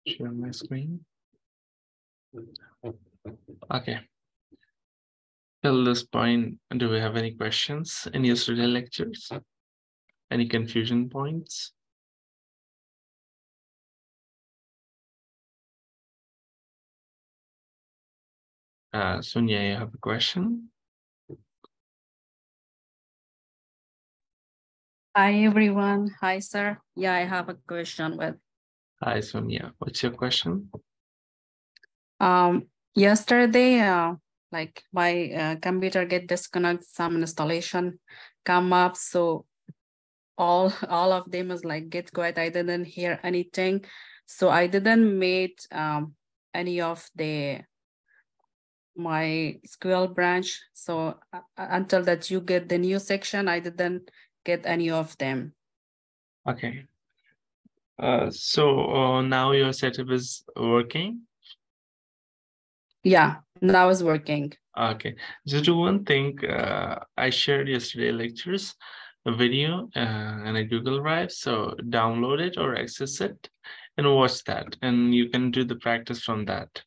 Share my screen. Okay. Till this point, do we have any questions in yesterday's lectures? Any confusion points? Sonia, you have a question? Hi, everyone. Hi, sir. Yeah, I have a question with Hi, Sonia. What's your question? yesterday, like my computer get disconnected, some installation come up, so all of them is like get quiet. I didn't hear anything, so I didn't made any of my SQL branch. So until that you get the new section, I didn't get any of them. Okay. So now your setup is working? Yeah, now it's working. Okay. Just do one thing. I shared yesterday lectures, a video and a Google Drive. So download it or access it and watch that. And you can do the practice from that.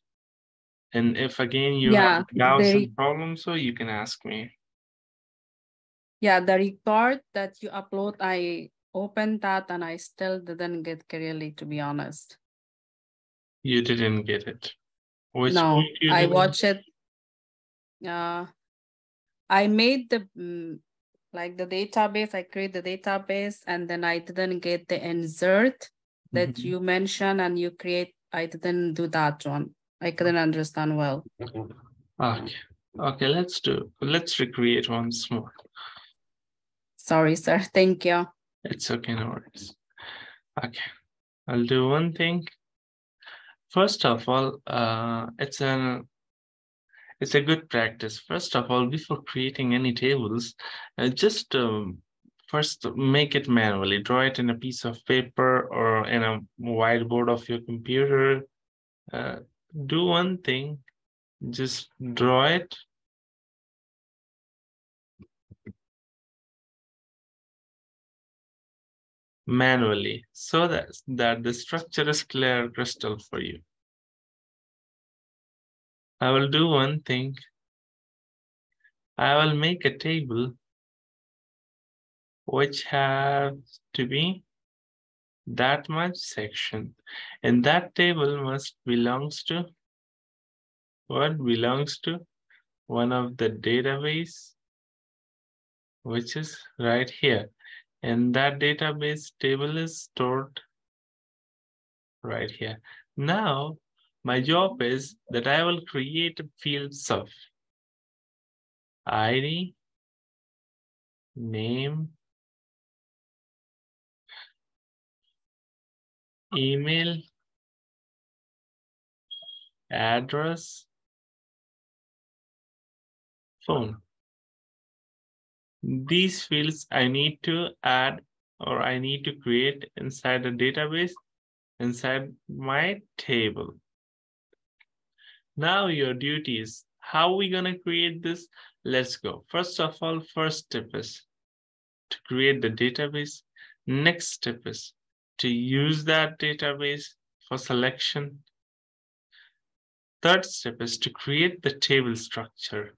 And if again you have Yeah, doubts and problems, so you can ask me. Yeah, the report that you upload, I opened that and I still didn't get clearly, to be honest. You didn't get it. Which No, point you I didn't? watch it. I made the like the database. I create the database, and then I didn't get the insert that you mentioned, and you create. I didn't do that one. I couldn't understand well. Okay. Okay, let's recreate once more. Sorry, sir. Thank you. It's okay, no worries. Okay. I'll do one thing. First of all, it's a good practice. First of all, before creating any tables, just first make it manually. Draw it in a piece of paper or in a whiteboard of your computer. Do one thing, just draw it. Manually, so that the structure is clear crystal for you. I will do one thing. I will make a table which has to be that much section, and that table must belongs to what belongs to one of the database, which is right here, and that database table is stored right here. Now my job is that I will create fields of ID, name, email, address, phone. These fields I need to add or I need to create inside the database, inside my table. Now your duty is, how are we gonna create this? Let's go. First of all, first step is to create the database. Next step is to use that database for selection. Third step is to create the table structure.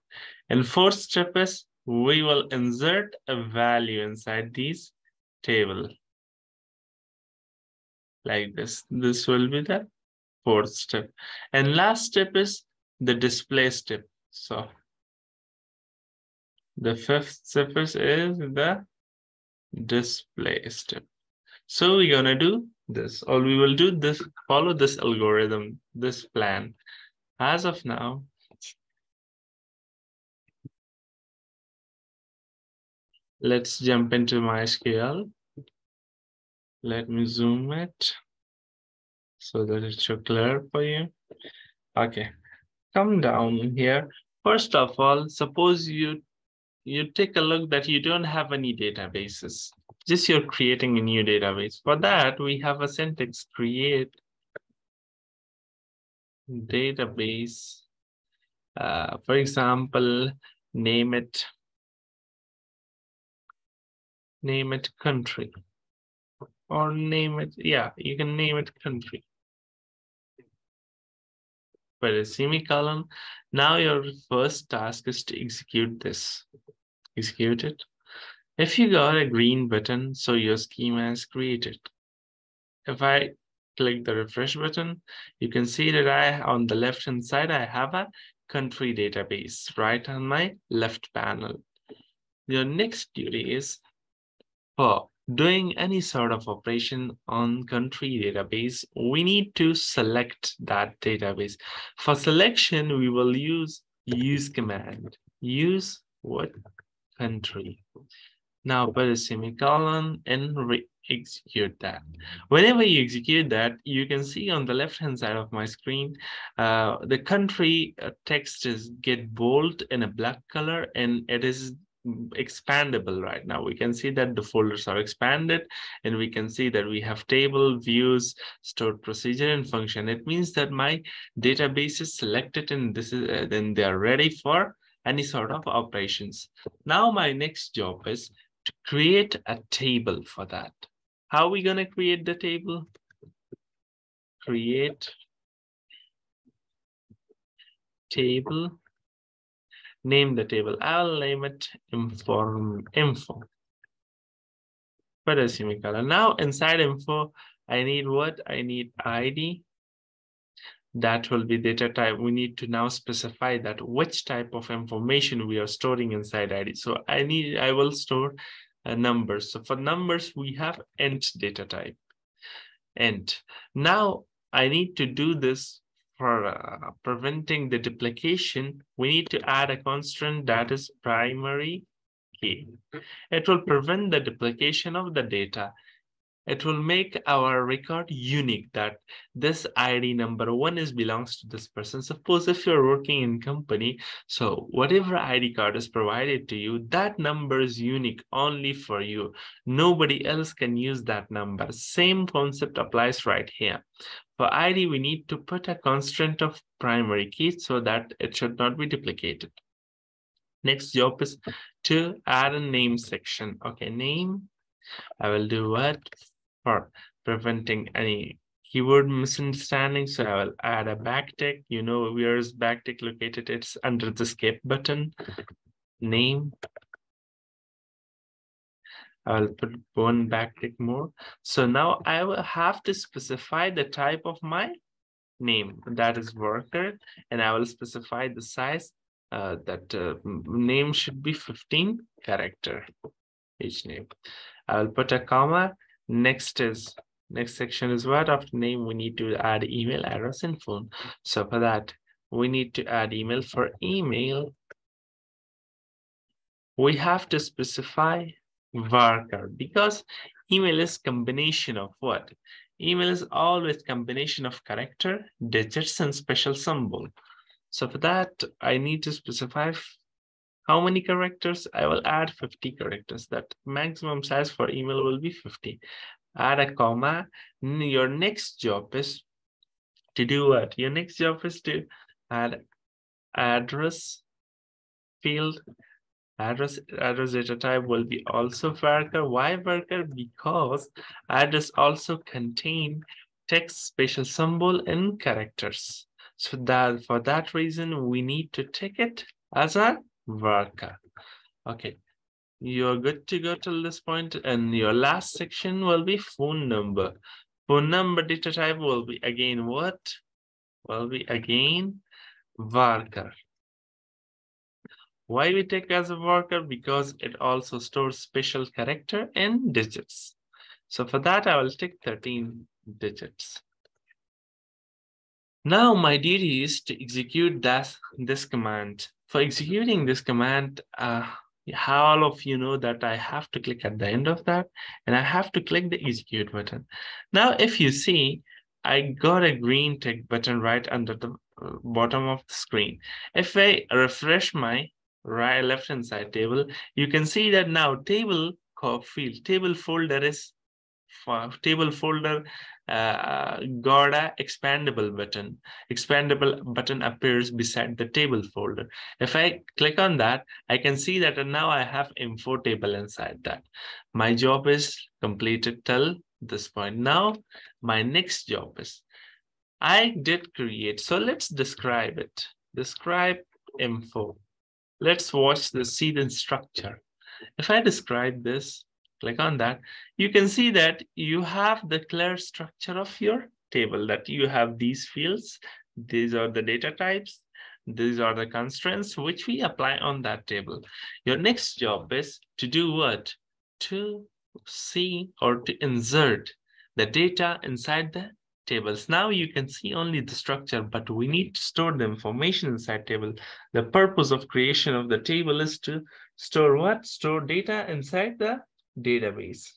And fourth step is we will insert a value inside these table. Like this. This will be the fourth step. And last step is the display step. So the fifth step is the display step. So we're gonna do this, or we will do this, follow this algorithm, this plan. As of now, let's jump into MySQL. Let me zoom it so that it should clear for you. Okay, come down here. First of all, suppose you take a look that you don't have any databases. Just you're creating a new database. For that, we have a syntax create database. For example, name it country, or name it, yeah, you can name it country. Put a semicolon. Now your first task is to execute this. Execute it. If you got a green button, so your schema is created. If I click the refresh button, you can see that on the left hand side, I have a country database right on my left panel. Your next duty is for doing any sort of operation on country database, we need to select that database. For selection, we will use command. Use what? Country. Now put a semicolon and execute that. Whenever you execute that, you can see on the left-hand side of my screen, the country text is get bold in a black color and it is expandable right now. We can see that the folders are expanded and we can see that we have table, views, stored procedure and function. It means that my database is selected and this is then they are ready for any sort of operations. Now my next job is to create a table for that. How are we going to create the table? Create table. Name the table. I'll name it info. Put a semicolon. Now inside info, I need what? I need ID. That will be data type. We need to now specify that which type of information we are storing inside ID. So I will store numbers. So for numbers, we have int data type. Int. Now I need to do this for preventing the duplication. We need to add a constant that is primary key. It will prevent the duplication of the data. It will make our record unique that this ID number 1 belongs to this person. Suppose if you're working in company, so whatever ID card is provided to you, that number is unique only for you. Nobody else can use that number. Same concept applies right here. For ID, we need to put a constant of primary key so that it should not be duplicated. Next job is to add a name section. Okay, name. I will do what? For preventing any keyword misunderstanding. So I will add a backtick. You know, where is backtick located? It's under the escape button. Name. I'll put one backtick more. So now I will have to specify the type of my name, that is worker, and I will specify the size that name should be 15 character each name. I will put a comma. Next section is what? After name, we need to add email address and phone. So for that, we need to add email. For email, we have to specify varchar because email is combination of what? Email is always combination of character, digits, and special symbol. So for that, I need to specify how many characters. I will add 50 characters. That maximum size for email will be 50. Add a comma. Your next job is to do what? Your next job is to add address field. Address data type will be also varchar. Why varchar? Because address also contain text, special symbol, and characters. So that for that reason, we need to take it as a varchar. Okay, you're good to go till this point, and your last section will be phone number. Phone number data type will be again what? Will be again varchar. Why we take as a varchar? Because it also stores special character and digits. So for that, I will take 13 digits. Now my duty is to execute this command. For executing this command, all of you know that I have to click at the end of that, and I have to click the execute button. Now, if you see, I got a green tick button right under the bottom of the screen. If I refresh my left hand side table, you can see that now table field, table folder is table folder got a expandable button. Expandable button appears beside the table folder. If I click on that, I can see that now I have info table inside that. My job is completed till this point. Now, my next job is I did create. So let's describe it. Describe info. Let's watch the seed structure. If I describe this, click on that, you can see that you have the clear structure of your table, that you have these fields. These are the data types. These are the constraints which we apply on that table. Your next job is to do what? To see or to insert the data inside the tables. Now you can see only the structure, but we need to store the information inside table. The purpose of creation of the table is to store what? Store data inside the database.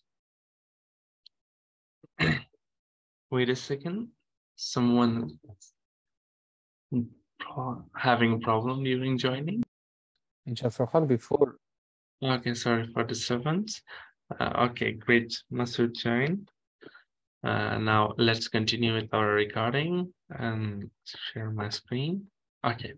Wait a second. Someone having a problem during joining? Farhan, before. Okay, sorry for disturbance. Okay, great. Masood joined. Now let's continue with our recording and share my screen. Okay.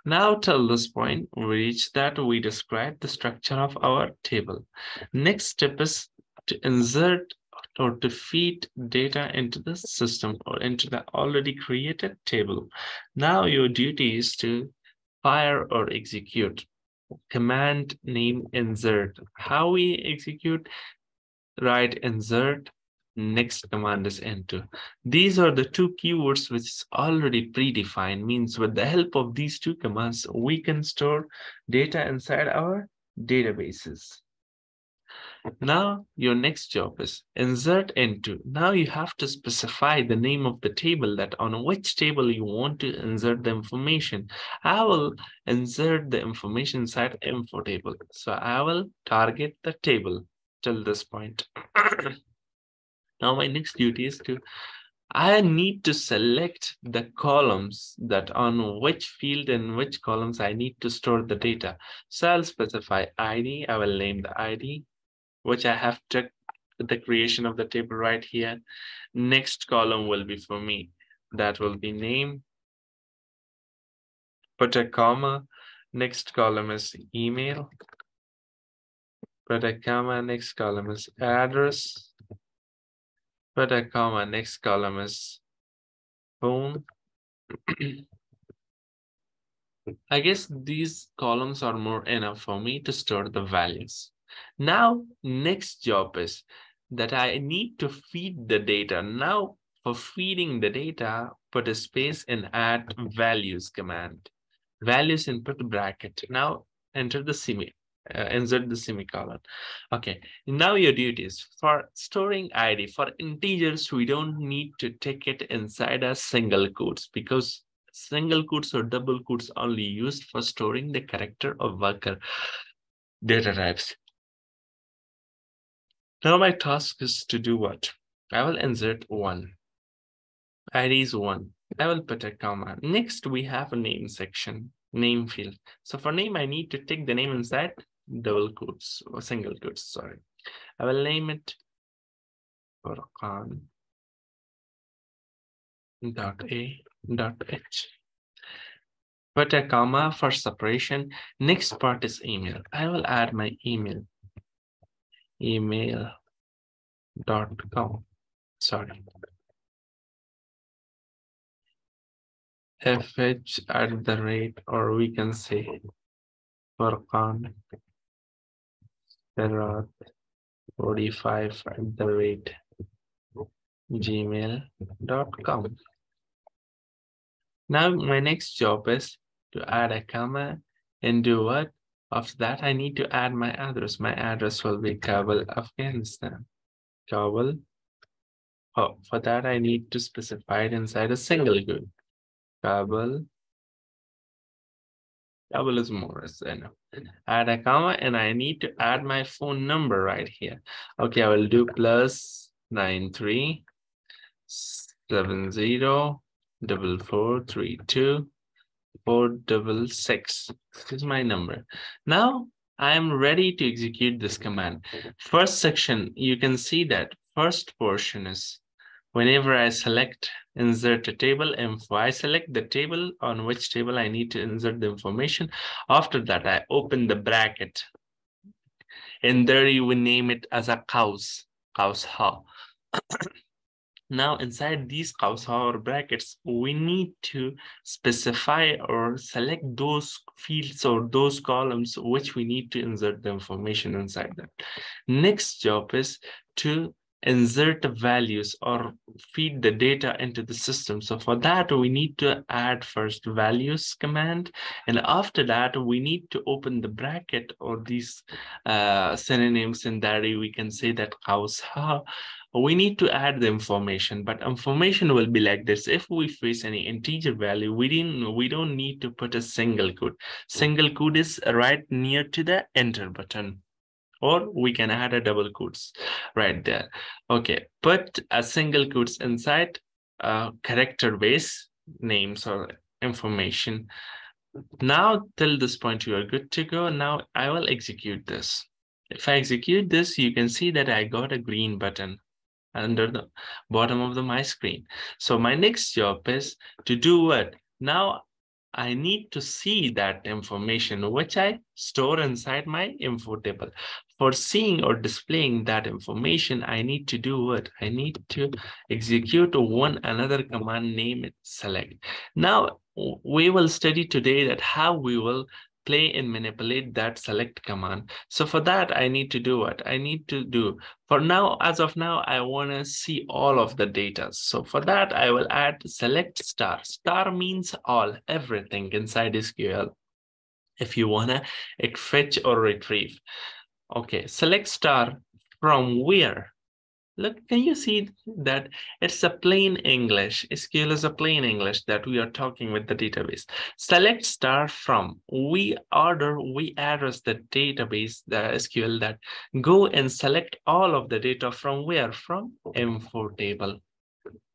Now till this point, we reached that we described the structure of our table. Next step is to insert or to feed data into the system or into the already created table. Now your duty is to fire or execute. Command name insert. How we execute? Write insert. Next command is enter. These are the two keywords which is already predefined. Means with the help of these two commands, we can store data inside our databases. Now your next job is insert into. Now you have to specify the name of the table, that on which table you want to insert the information. I will insert the information inside info table. So I will target the table till this point. Now my next duty is I need to select the columns that on which field and which columns I need to store the data. So I'll specify ID. I will name the ID, which I have checked the creation of the table right here. Next column will be for me. That will be name. Put a comma. Next column is email. Put a comma. Next column is address. Put a comma. Next column is phone. I guess these columns are more enough for me to store the values. Now, next job is that I need to feed the data. Now, for feeding the data, put a space and add values command. Values input bracket. Now, enter the insert the semicolon. Okay, now your duties for storing ID for integers, we don't need to take it inside a single quotes, because single quotes or double quotes only used for storing the character of worker data types. Now my task is to do what? I will insert 1. ID is 1. I will put a comma. Next, we have a name section, name field. So for name, I need to take the name inside double quotes or single quotes, sorry. I will name it Furqan .a.h. Put a comma for separation. Next part is email. I will add my email. Email.com. Sorry. fh at the rate, or we can say Furqan 45 at the rate gmail.com. Now my next job is to add a comma and do what? After that, I need to add my address. My address will be Kabul, Afghanistan. Kabul. Oh, for that, I need to specify it inside a single quote. Kabul. Kabul is more enough. Add a comma, and I need to add my phone number right here. Okay, I will do +93 70 4432 466. This is my number. Now I am ready to execute this command. First section, you can see that first portion is whenever I select insert a table info, I select the table on which table I need to insert the information. After that, I open the bracket. And there you will name it as a cows ha. Now, inside these qausar or brackets, we need to specify or select those fields or those columns which we need to insert the information inside them. Next job is to insert the values or feed the data into the system. So for that, we need to add first values command. And after that, we need to open the bracket or these synonyms in that we can say that qausar. We need to add the information, but information will be like this. If we face any integer value, we don't need to put a single quote. Single quote is right near to the enter button, or we can add a double quotes right there. Okay, put a single quotes inside character base names or information. Now till this point you are good to go. Now I will execute this. If I execute this, you can see that I got a green button under the bottom of my screen. So my next job is to do what? Now I need to see that information which I store inside my info table. For seeing or displaying that information, I need to do what? I need to execute one another command named select. Now we will study today that how we will play and manipulate that select command. So for that, I need to do what? I need to do, for now, as of now, I want to see all of the data. So for that, I will add select star. Star means all, everything inside SQL. If you want to fetch or retrieve. Okay, select star from where? Look, can you see that it's a plain English? SQL is a plain English that we are talking with the database. Select star from. We address the database, the SQL, that go and select all of the data from where? From info table.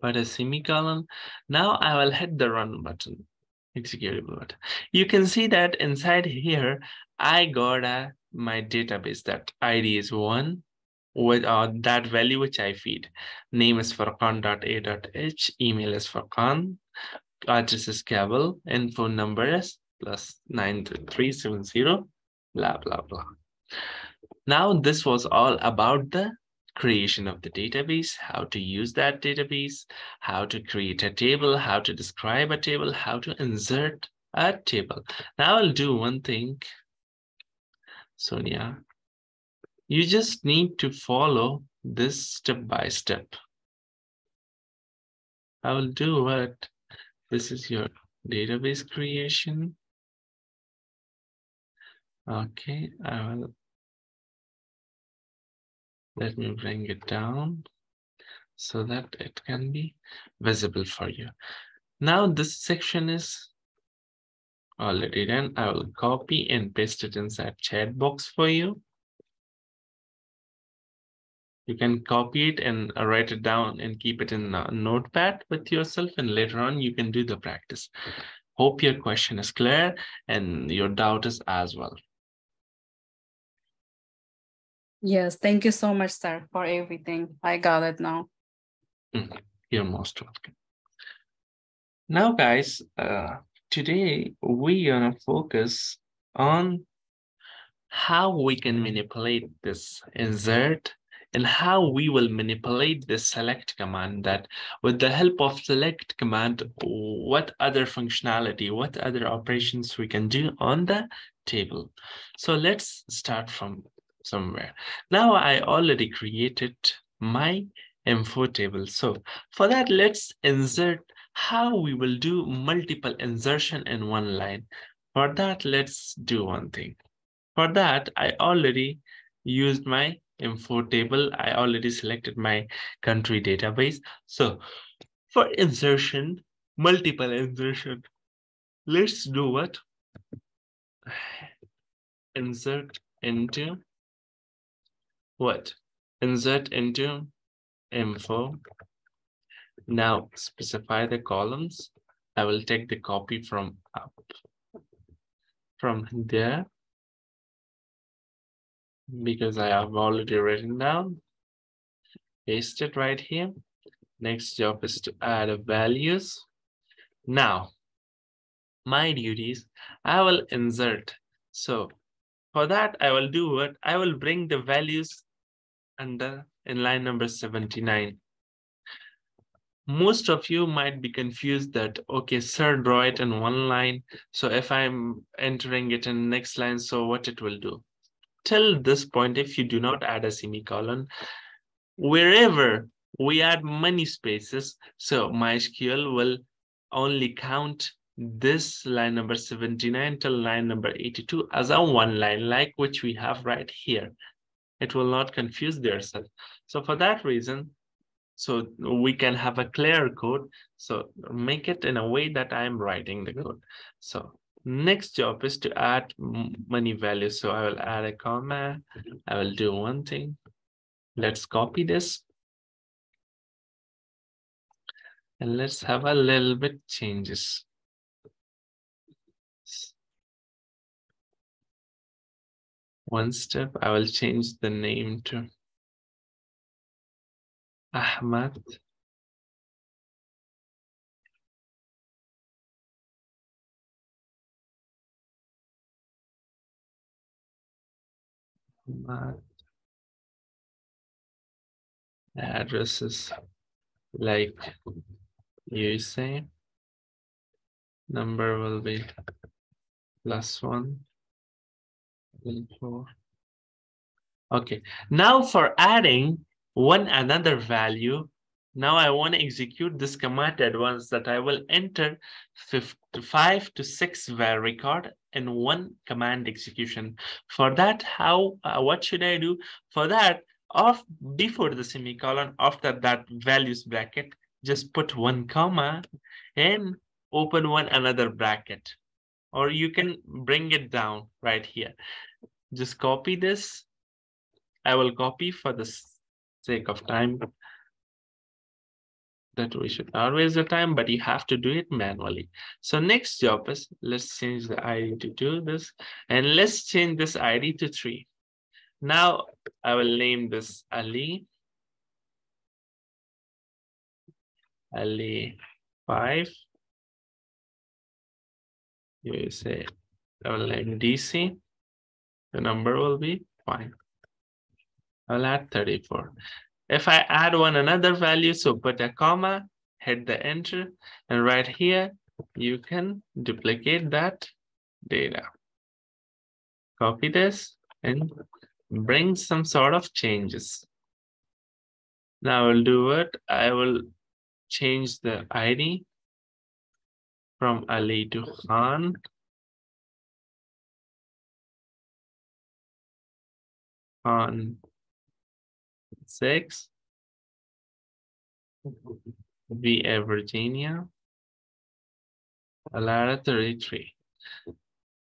Put a semicolon. Now I will hit the run button, executable button. You can see that inside here, I got my database that ID is 1. With that value which I feed. Name is Furqan.a.h, email is Furqan, address is Kabul, and phone number is +93370, blah, blah, blah. Now, this was all about the creation of the database, how to use that database, how to create a table, how to describe a table, how to insert a table. Now, I'll do one thing, Sonia. You just need to follow this step by step. I will do what? This is your database creation. Okay, I will. Let me bring it down so that it can be visible for you. Now this section is already done. I will copy and paste it inside chat box for you. You can copy it and write it down and keep it in a notepad with yourself, and later on you can do the practice. Hope your question is clear and your doubt is as well. Yes, thank you so much, sir, for everything. I got it now. You're most welcome. Now, guys, today we're gonna focus on how we can manipulate this insert and how we will manipulate this select command, that with the help of select command, what other functionality, what other operations we can do on the table. So let's start from somewhere. Now I already created my info table. So for that, let's insert how we will do multiple insertion in one line. For that, let's do one thing. For that, I already used my info table. I already selected my country database. So for insertion, multiple insertion, let's do what? Insert into what? Insert into info. Now specify the columns. I will take the copy from up, from there, because I have already written down. Paste it right here. Next job is to add values. Now, my duties, I will insert. So for that, I will do what? I will bring the values under in line number 79. most of you might be confused that, okay, sir, draw it in one line. So if I'm entering it in the next line, so what it will do? Till this point, if you do not add a semicolon, wherever we add many spaces, so MySQL will only count this line number 79 till line number 82 as a one line, like which we have right here. It will not confuse themselves. So for that reason, so we can have a clear code. So make it in a way that I'm writing the code. So next job is to add many values. So I will add a comma. I will do one thing. Let's copy this. And let's have a little bit changes. One step, I will change the name to Ahmad. Ahmad. Addresses like you say. Number will be +1. 4. Okay, now for adding one another value, now I want to execute this command at once that I will enter 5 to 6 record in one command execution. For that, what should I do? For that, before the semicolon, after that values bracket, just put one comma and open one another bracket, or you can bring it down right here. Just copy this. I will copy for the sake of time that we should not waste the time, but you have to do it manually. So next job is, let's change the ID to do this, and let's change this ID to 3. Now I will name this Ali 5. You say I will name DC. The number will be 5. I'll add 34. If I add one another value, so put a comma, hit the enter, and right here, you can duplicate that data. Copy this and bring some sort of changes. Now I will do what? I will change the ID from Ali to Khan. Khan 6. VA Virginia. Alara 33.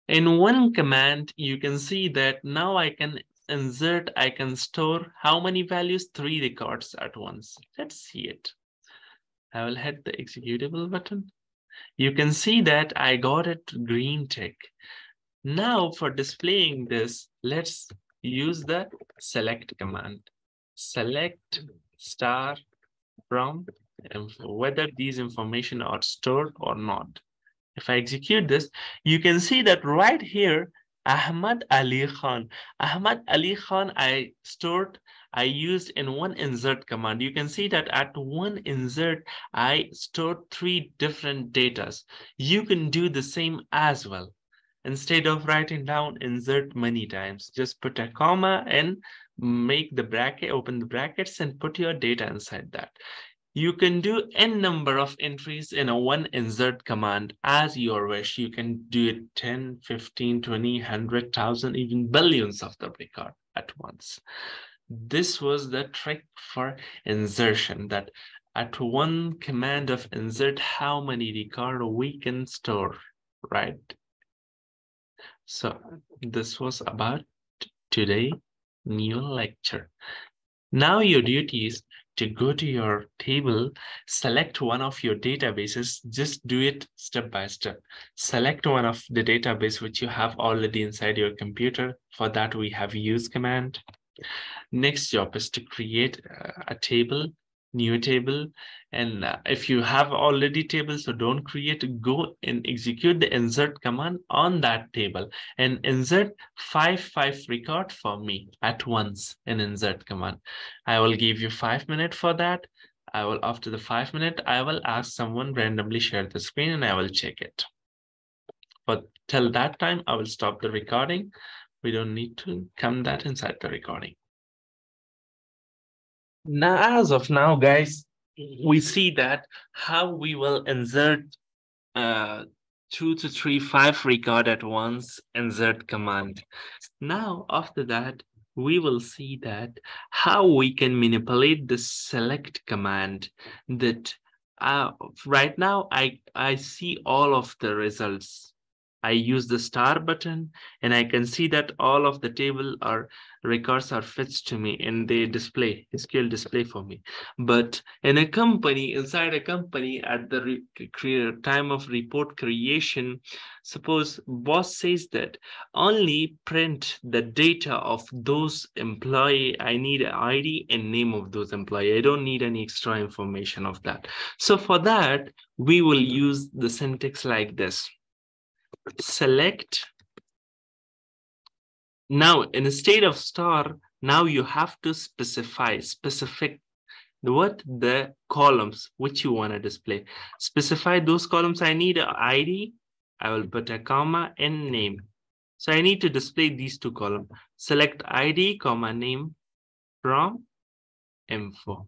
In one command, you can see that now I can insert, I can store how many values? 3 records at once. Let's see it. I will hit the executable button. You can see that I got it green tick. Now for displaying this, let's use the select command. Select star from info, whether these information are stored or not. If I execute this, you can see that right here, Ahmad Ali Khan. Ahmad Ali Khan, I used in one insert command. You can see that at one insert, I stored 3 different datas. You can do the same as well. Instead of writing down insert many times, just put a comma and make the bracket, open the brackets and put your data inside that. You can do n number of entries in a one insert command as your wish. You can do it 10, 15, 20, 100,000, even billions of the record at once. This was the trick for insertion, that at one command of insert, how many record we can store, right? So this was about today new lecture. Now your duty is to go to your table, select one of your databases, just do it step by step. Select one of the database which you have already inside your computer. For that, we have use command. Next job is to create a table, new table. And if you have already table, so don't create, go and execute the insert command on that table and insert 5 record for me at once in insert command. I will give you 5 minutes for that. after the 5 minutes, I will ask someone randomly share the screen and I will check it. But till that time, I will stop the recording. We don't need to come that inside the recording. Now, as of now, guys, we see that how we will insert 2 to 3, 5 record at once, insert command. Now, after that, we will see that how we can manipulate the select command that right now I see all of the results. I use the star button and I can see that all of the table or records are fetched to me and they display, SQL display for me. But in a company, inside a company at the time of report creation, suppose boss says that only print the data of those employee. I need an ID and name of those employee. I don't need any extra information of that. So for that, we will use the syntax like this. Select. Now, instead of star, now you have to specific what the columns which you want to display. Specify those columns. I need an ID. I will put a comma and name. So I need to display these two columns. Select ID, comma, name from info.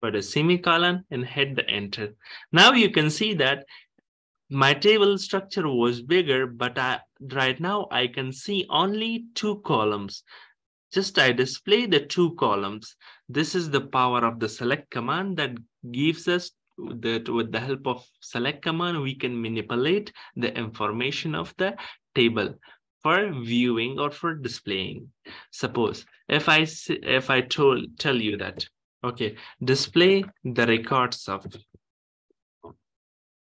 Put a semicolon and hit the enter. Now you can see that my table structure was bigger, but right now I can see only 2 columns. Just I display the 2 columns. This is the power of the select command that gives us that with the help of select command, we can manipulate the information of the table for viewing or for displaying. Suppose if I tell you that, okay, display the records of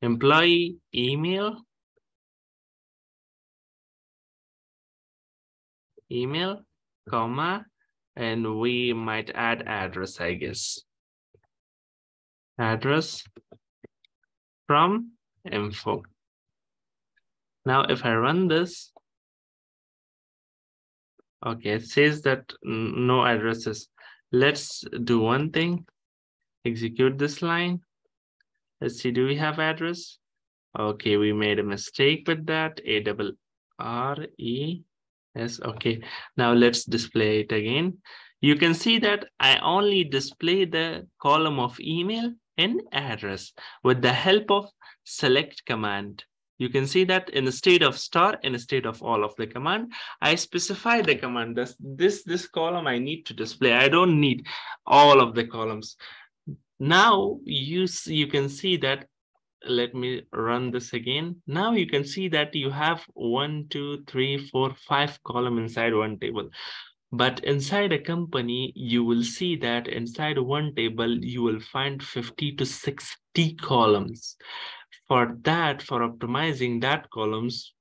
employee email, comma, and we might add address, I guess. Address from info. Now, if I run this, okay, it says that no addresses. Let's do one thing. Execute this line. Let's see, do we have address? Okay, we made a mistake with that. ARRES. Okay, now let's display it again. You can see that I only display the column of email and address with the help of select command. You can see that instead of star, instead of all of the command, I specify the command. This column I need to display. I don't need all of the columns. Now you can see that. Let me run this again. Now you can see that you have 1, 2, 3, 4, 5 columns inside one table. But inside a company, you will see that inside one table, you will find 50 to 60 columns. For that, for optimizing that columns,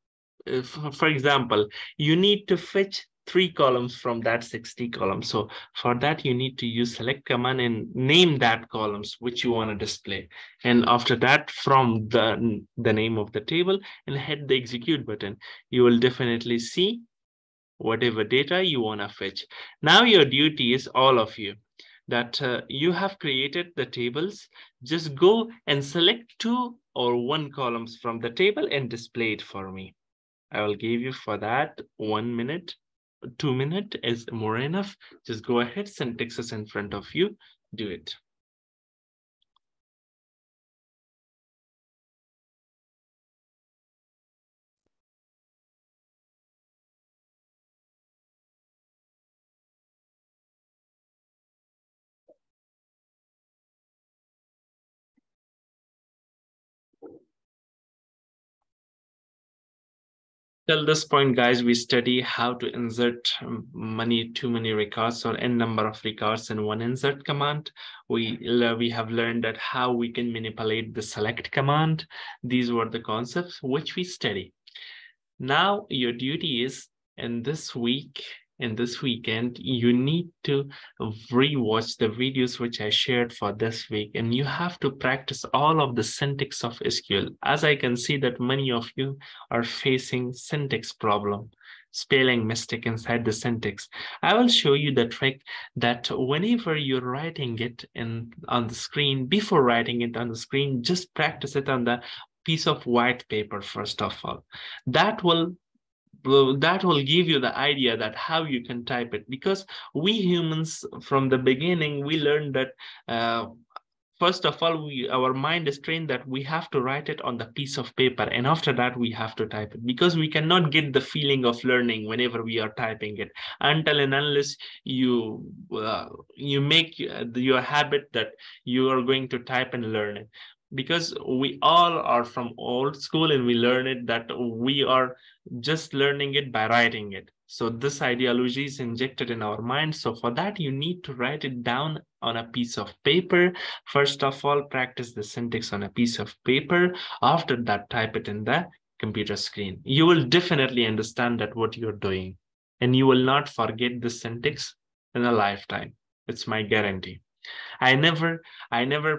for example, you need to fetch 3 columns from that 60 columns. So for that, you need to use select command and name that columns which you want to display. And after that, from the name of the table and hit the execute button, you will definitely see whatever data you want to fetch. Now your duty is, all of you, that you have created the tables. Just go and select 2 or 1 columns from the table and display it for me. I will give you for that 1 minute. 2 minutes is more enough. Just go ahead, syntax is in front of you, do it. Till this point, guys, we study how to insert too many records or n number of records in one insert command. We have learned that how we can manipulate the select command. These were the concepts which we study. Now your duty is, in this week, in this weekend, you need to rewatch the videos which I shared for this week, and you have to practice all of the syntax of SQL. As I can see that many of you are facing syntax problem. spelling mistake inside the syntax. I will show you the trick that whenever you're writing it on the screen, before writing it on the screen, just practice it on the piece of white paper first of all. That will give you the idea that how you can type it, because we humans from the beginning, we learned that first of all, our mind is trained that we have to write it on the piece of paper, and after that we have to type it, because we cannot get the feeling of learning whenever we are typing it until and unless you make your habit that you are going to type and learn it. Because we all are from old school and we learn it that we are just learning it by writing it. So this ideology is injected in our mind. So for that, you need to write it down on a piece of paper. First of all, practice the syntax on a piece of paper. After that, type it in the computer screen. You will definitely understand that what you're doing, and you will not forget the syntax in a lifetime. It's my guarantee. I never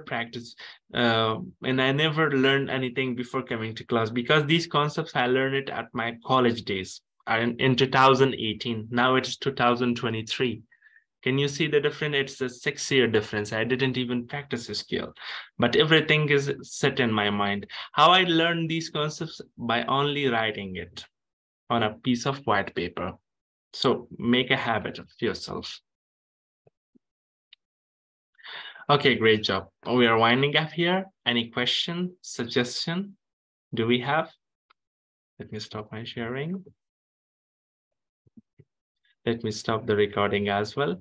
practiced and I never learned anything before coming to class, because these concepts I learned it at my college days in 2018. Now it's 2023. Can you see the difference? It's a 6-year difference. I didn't even practice SQL, but everything is set in my mind. How I learned these concepts? By only writing it on a piece of white paper. So make a habit of yourself. Okay, great job. We are winding up here. Any question, suggestion? Do we have? Let me stop my sharing. Let me stop the recording as well.